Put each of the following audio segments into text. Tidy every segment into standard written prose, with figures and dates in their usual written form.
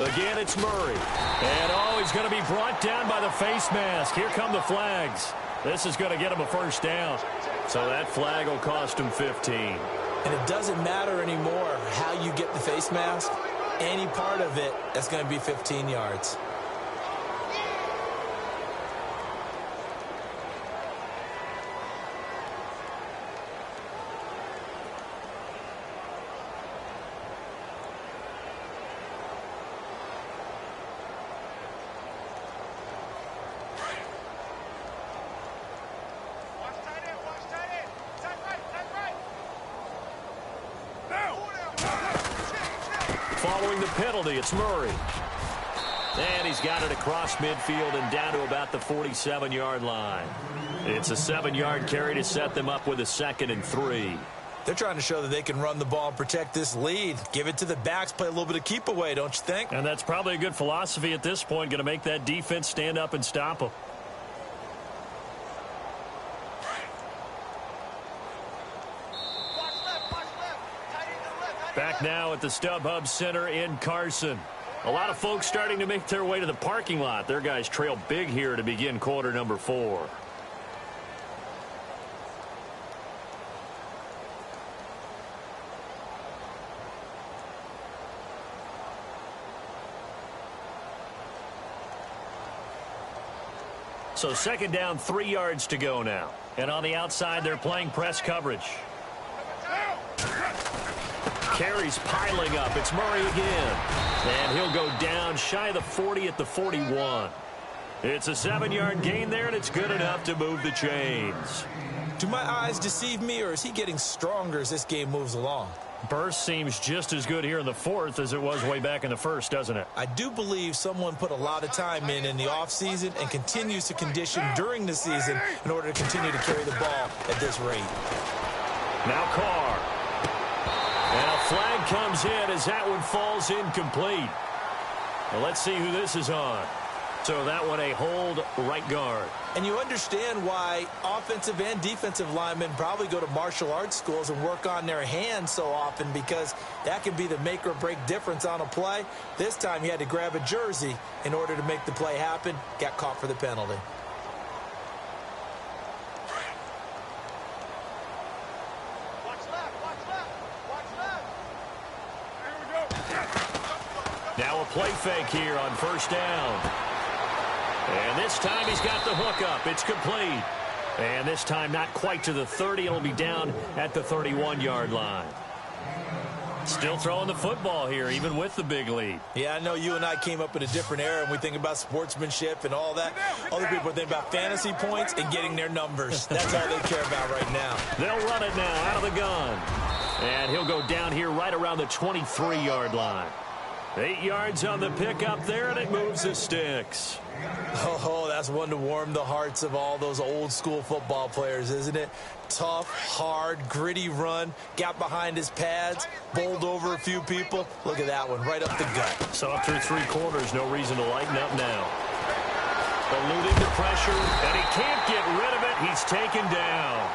Again, it's Murray. And, he's going to be brought down by the face mask. Here come the flags. This is going to get him a first down. So that flag will cost him 15. And it doesn't matter anymore how you get the face mask. Any part of it, that's going to be 15 yards. Following the penalty, it's Murray. And he's got it across midfield and down to about the 47-yard line. It's a 7-yard carry to set them up with a 2nd and 3. They're trying to show that they can run the ball and protect this lead. Give it to the backs, play a little bit of keep away, don't you think? And that's probably a good philosophy at this point, going to make that defense stand up and stop them. Back now at the StubHub Center in Carson. A lot of folks starting to make their way to the parking lot. Their guys trail big here to begin quarter number 4. So 2nd down, 3 yards to go now. And on the outside, they're playing press coverage. Carries piling up. It's Murray again. And he'll go down shy of the 40 at the 41. It's a 7-yard gain there, and it's good enough to move the chains. Do my eyes deceive me, or is he getting stronger as this game moves along? Burst seems just as good here in the 4th as it was way back in the 1st, doesn't it? I do believe someone put a lot of time in the offseason and continues to condition during the season in order to continue to carry the ball at this rate. Now Carr. And a flag comes in as that one falls incomplete. Well, let's see who this is on. So that one a hold right guard. And you understand why offensive and defensive linemen probably go to martial arts schools and work on their hands so often, because that can be the make or break difference on a play. This time he had to grab a jersey in order to make the play happen. Got caught for the penalty. Now a play fake here on 1st down. And this time he's got the hook up. It's complete. And this time not quite to the 30. It'll be down at the 31-yard line. Still throwing the football here, even with the big lead. Yeah, I know you and I came up in a different era, and we think about sportsmanship and all that. Other people think about fantasy points and getting their numbers. That's all they care about right now. They'll run it now out of the gun. And he'll go down here right around the 23-yard line. 8 yards on the pickup there, and it moves the sticks. Oh, that's one to warm the hearts of all those old school football players, isn't it? Tough, hard, gritty run, got behind his pads, bowled over a few people. Look at that one, right up the gut. So up through 3 quarters, no reason to lighten up now. Eluding the pressure, and he can't get rid of it. He's taken down.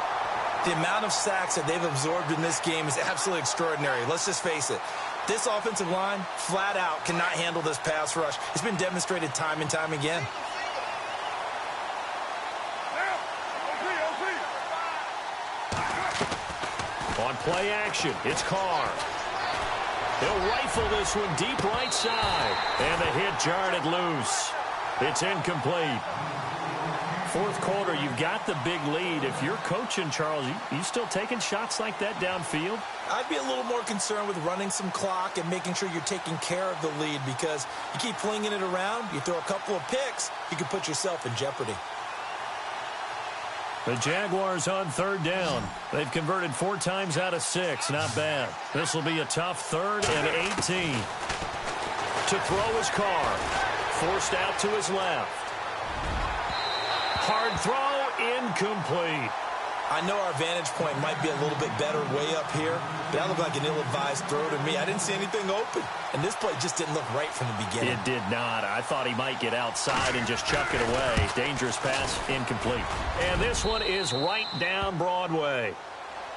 The amount of sacks that they've absorbed in this game is absolutely extraordinary. Let's just face it. This offensive line, flat out, cannot handle this pass rush. It's been demonstrated time and time again. On play action, it's Carr. He'll rifle this one deep right side. And the hit jarred it loose. It's incomplete. 4th quarter, you've got the big lead. If you're coaching, Charles, you still taking shots like that downfield? I'd be a little more concerned with running some clock and making sure you're taking care of the lead, because you keep flinging it around, you throw a couple of picks, you can put yourself in jeopardy. The Jaguars on 3rd down. They've converted 4 times out of 6. Not bad. This will be a tough 3rd and 18. To throw his Carr. Forced out to his left. Hard throw, incomplete. I know our vantage point might be a little bit better way up here, but that looked like an ill-advised throw to me. I didn't see anything open, and this play just didn't look right from the beginning. It did not. I thought he might get outside and just chuck it away. Dangerous pass, incomplete. And this one is right down Broadway.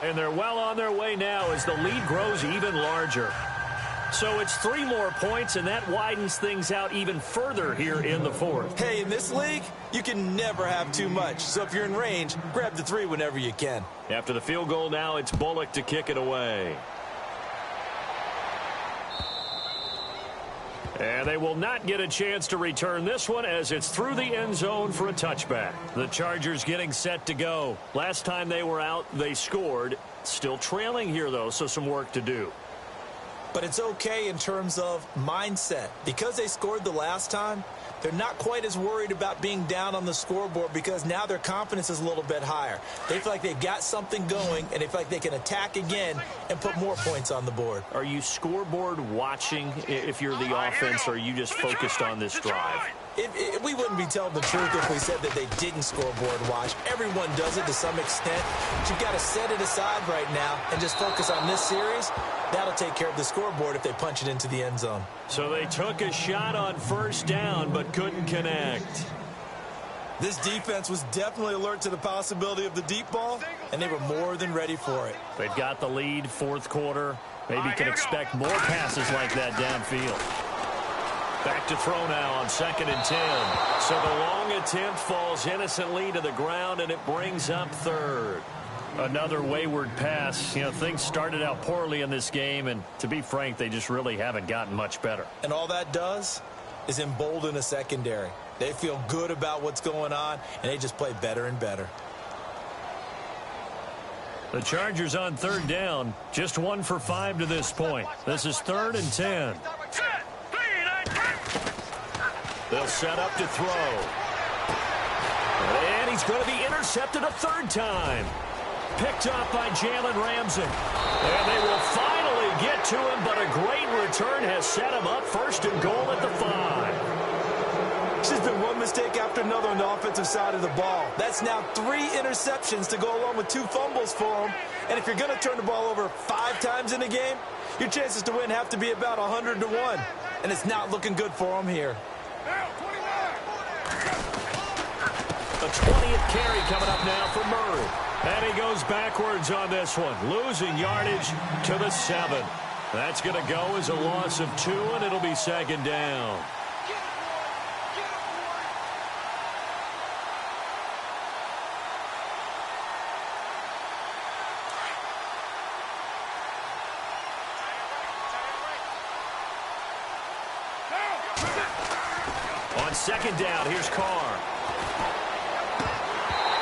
And they're well on their way now as the lead grows even larger. So it's 3 more points, and that widens things out even further here in the fourth. Hey, in this league, you can never have too much. So if you're in range, grab the 3 whenever you can. After the field goal now, it's Bullock to kick it away. And they will not get a chance to return this one as it's through the end zone for a touchback. The Chargers getting set to go. Last time they were out, they scored. Still trailing here, though, so some work to do. But it's okay in terms of mindset. Because they scored the last time, they're not quite as worried about being down on the scoreboard because now their confidence is a little bit higher. They feel like they've got something going, and they feel like they can attack again and put more points on the board. Are you scoreboard watching if you're the offense, or are you just focused on this drive? We wouldn't be telling the truth if we said that they didn't scoreboard watch. Everyone does it to some extent. But you've got to set it aside right now and just focus on this series. That'll take care of the scoreboard if they punch it into the end zone. So they took a shot on first down but couldn't connect. This defense was definitely alert to the possibility of the deep ball, and they were more than ready for it. They've got the lead, fourth quarter. Maybe can expect more passes like that downfield. Back to throw now on 2nd and 10. So the long attempt falls innocently to the ground, and it brings up 3rd. Another wayward pass. You know, things started out poorly in this game, and to be frank, they just really haven't gotten much better. And all that does is embolden a secondary. They feel good about what's going on, and they just play better and better. The Chargers on 3rd down, just 1 for 5 to this point. This is 3rd and 10. They'll set up to throw. And he's going to be intercepted a 3rd time. Picked up by Jalen Ramsey. And they will finally get to him, but a great return has set him up 1st and goal at the 5. It's just been one mistake after another on the offensive side of the ball. That's now 3 interceptions to go along with 2 fumbles for him. And if you're going to turn the ball over 5 times in a game, your chances to win have to be about 100 to 1. And it's not looking good for him here. The 20th carry coming up now for Murray. And he goes backwards on this one, losing yardage to the 7. That's going to go as a loss of 2, and it'll be 2nd down. On 2nd down, here's Carr.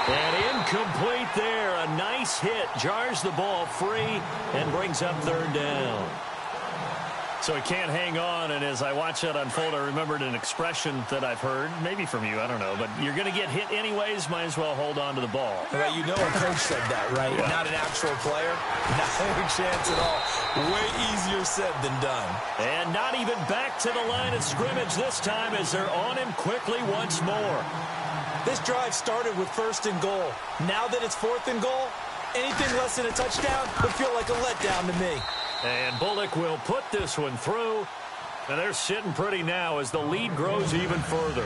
And incomplete there. A nice hit. Jars the ball free and brings up 3rd down. So he can't hang on, and as I watch that unfold, I remembered an expression that I've heard, maybe from you, I don't know, but you're going to get hit anyways, might as well hold on to the ball. Right, you know a coach said that, right? Yeah. Not an actual player. Not a chance at all. Way easier said than done. And not even back to the line of scrimmage this time as they're on him quickly once more. This drive started with 1st and goal. Now that it's 4th and goal, anything less than a touchdown would feel like a letdown to me. And Bullock will put this one through. And they're sitting pretty now as the lead grows even further.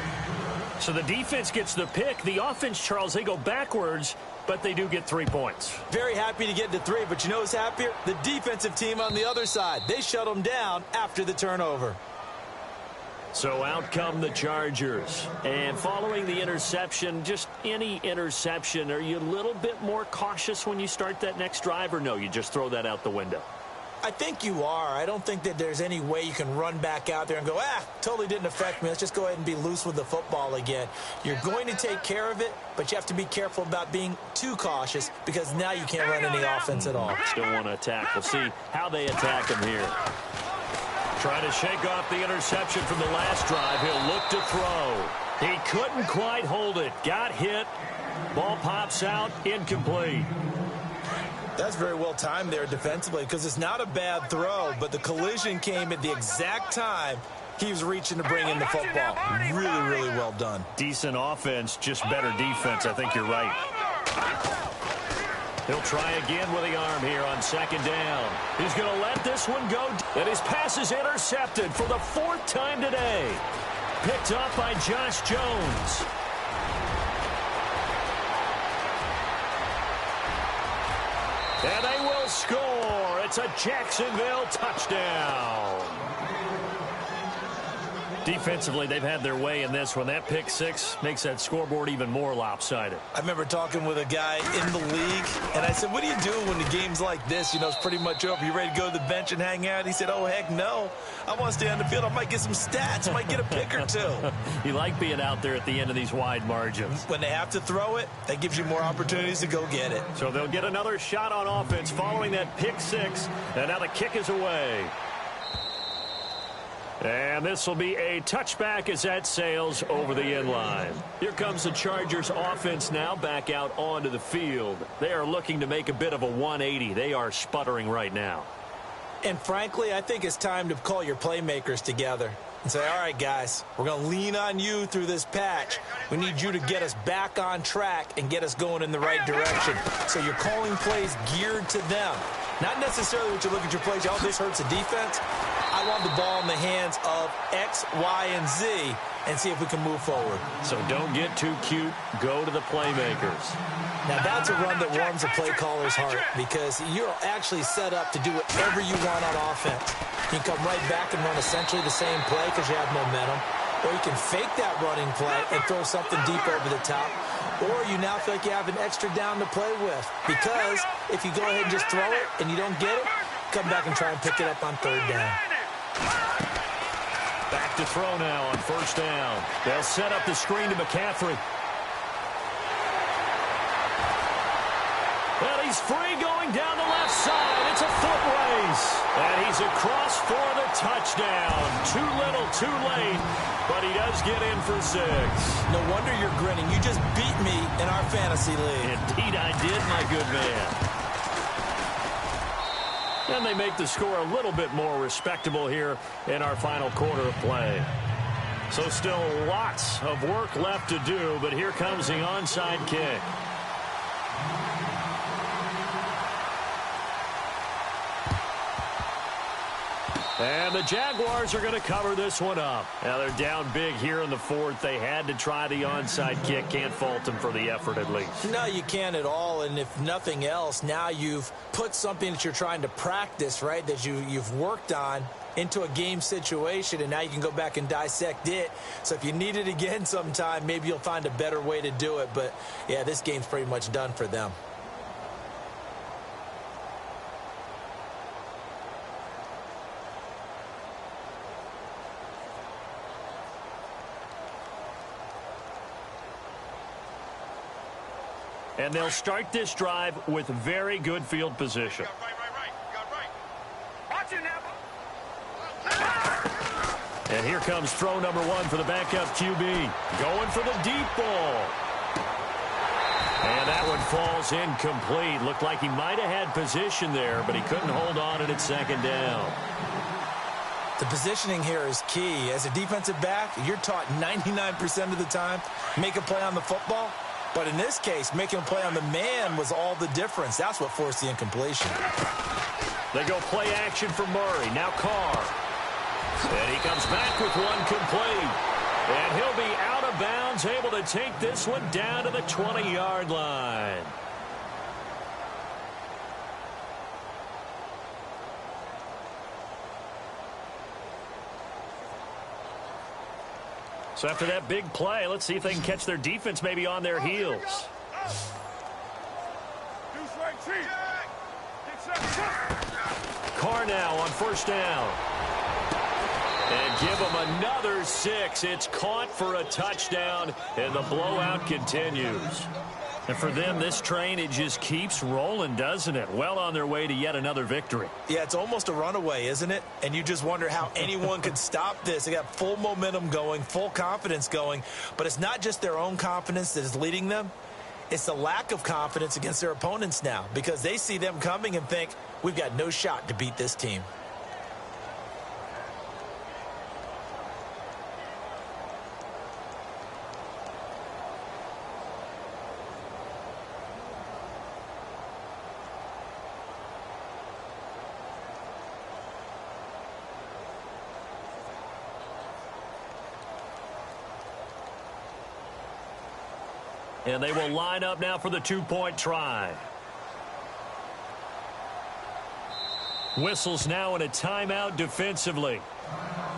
So the defense gets the pick. The offense, Charles, they go backwards, but they do get 3 points. Very happy to get to 3, but you know who's happier? The defensive team on the other side. They shut them down after the turnover. So out come the Chargers. And following the interception, just any interception, are you a little bit more cautious when you start that next drive, or no, you just throw that out the window? I think you are. I don't think that there's any way you can run back out there and go, totally didn't affect me. Let's just go ahead and be loose with the football again. You're going to take care of it, but you have to be careful about being too cautious because now you can't run any offense at all. Still want to attack. We'll see how they attack him here. Trying to shake off the interception from the last drive. He'll look to throw. He couldn't quite hold it. Got hit. Ball pops out. Incomplete. That's very well timed there defensively because it's not a bad throw, but the collision came at the exact time he was reaching to bring in the football. Really, really well done. Decent offense, just better defense. I think you're right. He'll try again with the arm here on 2nd down. He's going to let this one go. And his pass is intercepted for the 4th time today. Picked up by Josh Jones. And they will score. A It's a Jacksonville touchdown. Defensively, they've had their way in this one. That pick six makes that scoreboard even more lopsided. I remember talking with a guy in the league, and I said, what do you do when the game's like this? You know, it's pretty much over. You ready to go to the bench and hang out? He said, oh, heck no. I want to stay on the field. I might get some stats. I might get a pick or two. You like being out there at the end of these wide margins. When they have to throw it, that gives you more opportunities to go get it. So they'll get another shot on offense following that pick six, and now the kick is away. And this will be a touchback as that sails over the end line. Here comes the Chargers offense now back out onto the field. They are looking to make a bit of a 180. They are sputtering right now. And frankly, I think it's time to call your playmakers together and say, all right, guys, we're going to lean on you through this patch. We need you to get us back on track and get us going in the right direction. So you're calling plays geared to them. Not necessarily what you look at your plays, oh, this hurts the defense. I want the ball in the hands of X, Y, and Z and see if we can move forward. So don't get too cute. Go to the playmakers. Now, that's a run that warms the play caller's heart because you're actually set up to do whatever you want on offense. You can come right back and run essentially the same play because you have momentum, or you can fake that running play and throw something deep over the top, or you now feel like you have an extra down to play with because if you go ahead and just throw it and you don't get it, come back and try and pick it up on third down. Back to throw now on first down. They'll set up the screen to McCaffrey. Well, he's free going down the left side. It's a foot race. And he's across for the touchdown. Too little, too late. But he does get in for 6. No wonder you're grinning. You just beat me in our fantasy league. Indeed I did, my good man. And they make the score a little bit more respectable here in our final quarter of play. So still lots of work left to do, but here comes the onside kick. And the Jaguars are going to cover this one up. Now they're down big here in the fourth. They had to try the onside kick. Can't fault them for the effort at least. No, you can't at all. And if nothing else, now you've put something that you're trying to practice, right, that you've worked on into a game situation, and now you can go back and dissect it. So if you need it again sometime, maybe you'll find a better way to do it. But, yeah, this game's pretty much done for them. And they'll start this drive with very good field position. And here comes throw number 1 for the backup QB. Going for the deep ball. And that one falls incomplete. Looked like he might have had position there, but he couldn't hold on, and it's second down. The positioning here is key. As a defensive back, you're taught 99% of the time, make a play on the football. But in this case, making a play on the man was all the difference. That's what forced the incompletion. They go play action for Murray. Now Carr. And he comes back with one complete. And he'll be out of bounds, able to take this one down to the 20-yard line. So after that big play, let's see if they can catch their defense maybe on their heels. Carr now on first down. And give them another 6. It's caught for a touchdown, and the blowout continues. And for them, this train, it just keeps rolling, doesn't it? Well on their way to yet another victory. Yeah, it's almost a runaway, isn't it? And you just wonder how anyone could stop this. They got full momentum going, full confidence going. But it's not just their own confidence that is leading them. It's the lack of confidence against their opponents now because they see them coming and think, we've got no shot to beat this team. And they will line up now for the 2-point try. Whistles now in a timeout defensively.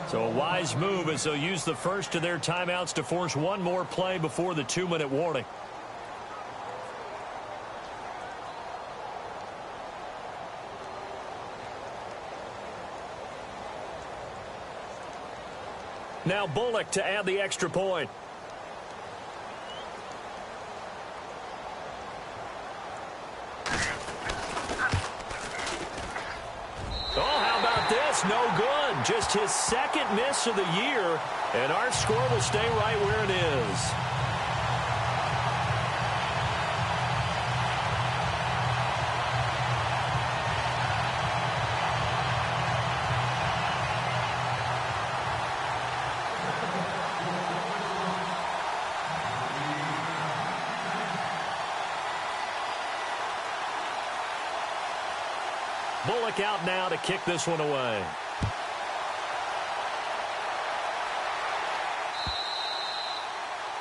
So a wise move as they'll use the first of their timeouts to force one more play before the 2-minute warning. Now Bullock to add the extra point. Oh, how about this? No good. Just his second miss of the year, and our score will stay right where it is. Bullock out now to kick this one away.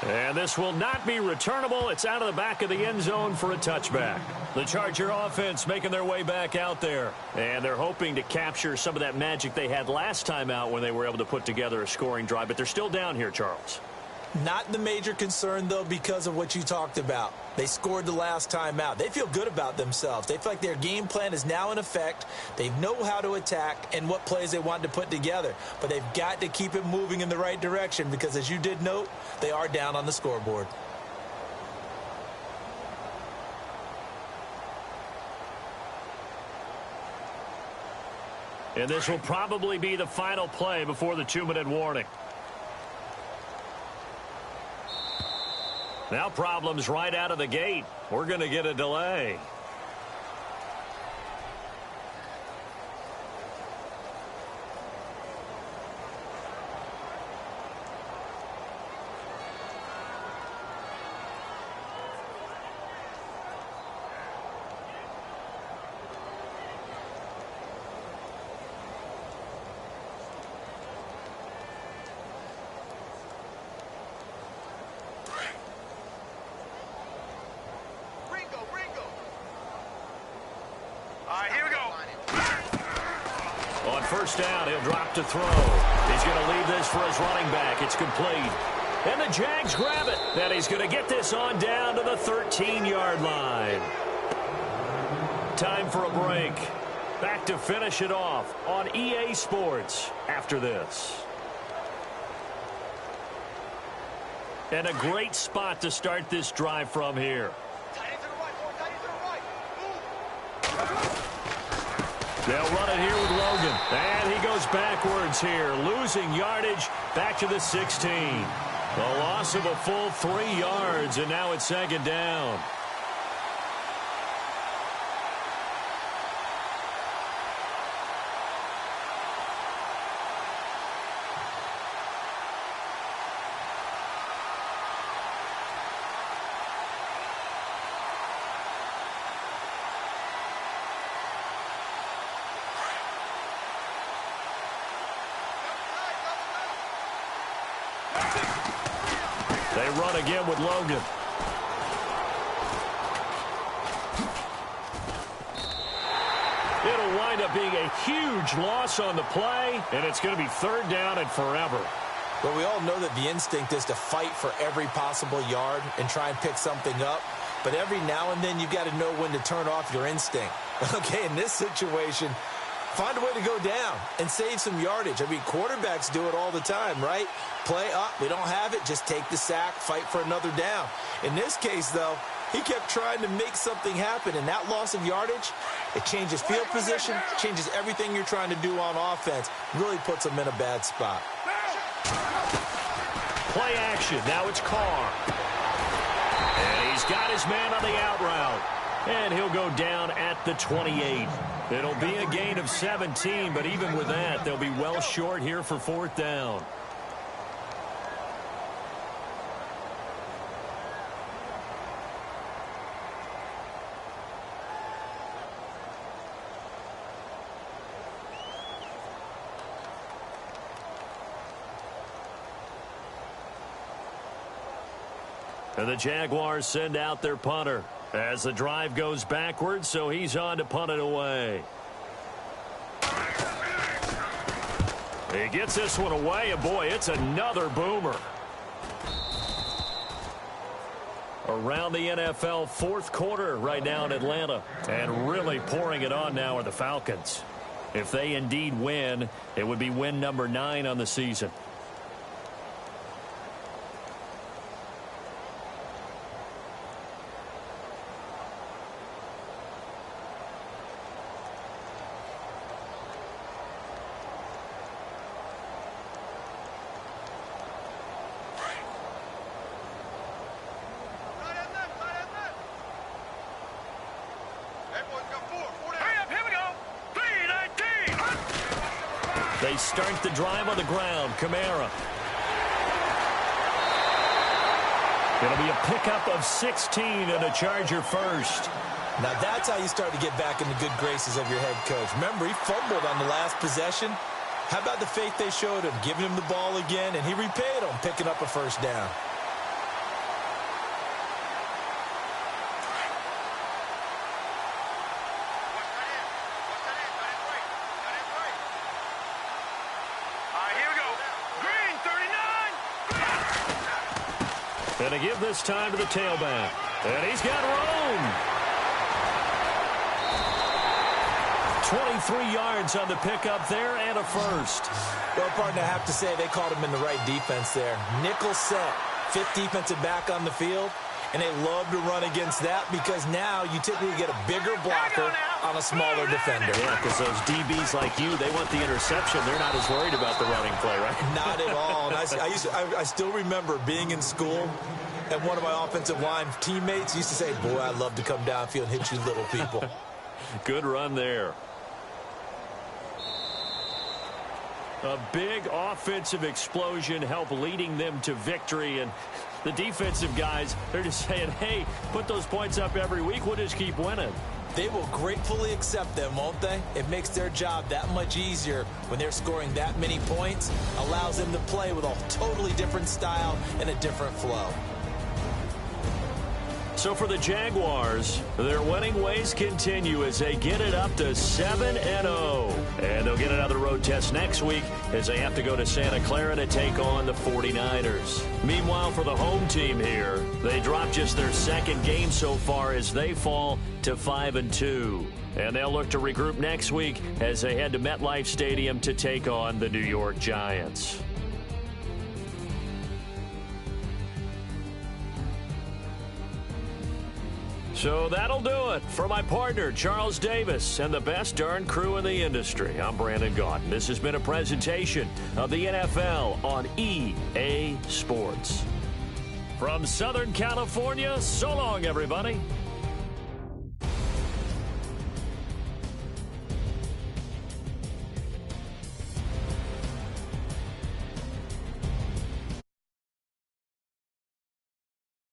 And this will not be returnable. It's out of the back of the end zone for a touchback. The Charger offense making their way back out there. And they're hoping to capture some of that magic they had last time out when they were able to put together a scoring drive. But they're still down here, Charles. Not the major concern, though, because of what you talked about. They scored the last time out. They feel good about themselves. They feel like their game plan is now in effect. They know how to attack and what plays they want to put together. But they've got to keep it moving in the right direction because, as you did note, they are down on the scoreboard. And this will probably be the final play before the 2-minute warning. Now problems right out of the gate. We're going to get a delay. First down, he'll drop to throw. He's going to leave this for his running back. It's complete. And the Jags grab it. And he's going to get this on down to the 13-yard line. Time for a break. Back to finish it off on EA Sports after this. And a great spot to start this drive from here. They'll run it here with Logan. And he goes backwards here, losing yardage back to the 16. A loss of a full 3 yards, and now it's second down. They run again with Logan. It'll wind up being a huge loss on the play, and it's going to be third down and forever. Well, we all know that the instinct is to fight for every possible yard and try and pick something up. But every now and then you've got to know when to turn off your instinct. Okay, in this situation, find a way to go down and save some yardage. I mean, quarterbacks do it all the time, right? Play up, we don't have it, just take the sack, fight for another down. In this case, though, he kept trying to make something happen, and that loss of yardage, it changes field position, changes everything you're trying to do on offense, really puts him in a bad spot. Play action, now it's Carr. And he's got his man on the out route. And he'll go down at the 28. It'll be a gain of 17, but even with that, they'll be well short here for fourth down. And the Jaguars send out their punter as the drive goes backwards, so he's on to punt it away. He gets this one away, and boy, it's another boomer. Around the NFL fourth quarter right now in Atlanta. And really pouring it on now are the Falcons. If they indeed win, it would be win number 9 on the season. They start the drive on the ground. Kamara. It'll be a pickup of 16 and a Charger first. Now that's how you start to get back in the good graces of your head coach. Remember, he fumbled on the last possession. How about the faith they showed him, giving him the ball again, and he repaid them, picking up a first down. And to give this time to the tailback. And he's got room. 23 yards on the pickup there and a first. Well, partner, I have to say they called him in the right defense there. Nickel set, 5th defensive back on the field. And they love to run against that because now you typically get a bigger blocker on a smaller defender. Yeah, because those DBs like you, they want the interception. They're not as worried about the running play, right? Not at all. And I still remember being in school, and one of my offensive line teammates used to say, boy, I'd love to come downfield and hit you little people. Good run there. A big offensive explosion helped leading them to victory, and the defensive guys, they're just saying, hey, put those points up every week. We'll just keep winning. They will gratefully accept them, won't they? It makes their job that much easier when they're scoring that many points. Allows them to play with a totally different style and a different flow. So for the Jaguars, their winning ways continue as they get it up to 7-0. And they'll get another road test next week as they have to go to Santa Clara to take on the 49ers. Meanwhile, for the home team here, they dropped just their second game so far as they fall to 5-2. And they'll look to regroup next week as they head to MetLife Stadium to take on the New York Giants. So that'll do it for my partner, Charles Davis, and the best darn crew in the industry. I'm Brandon Gaudin. This has been a presentation of the NFL on EA Sports. From Southern California, so long, everybody.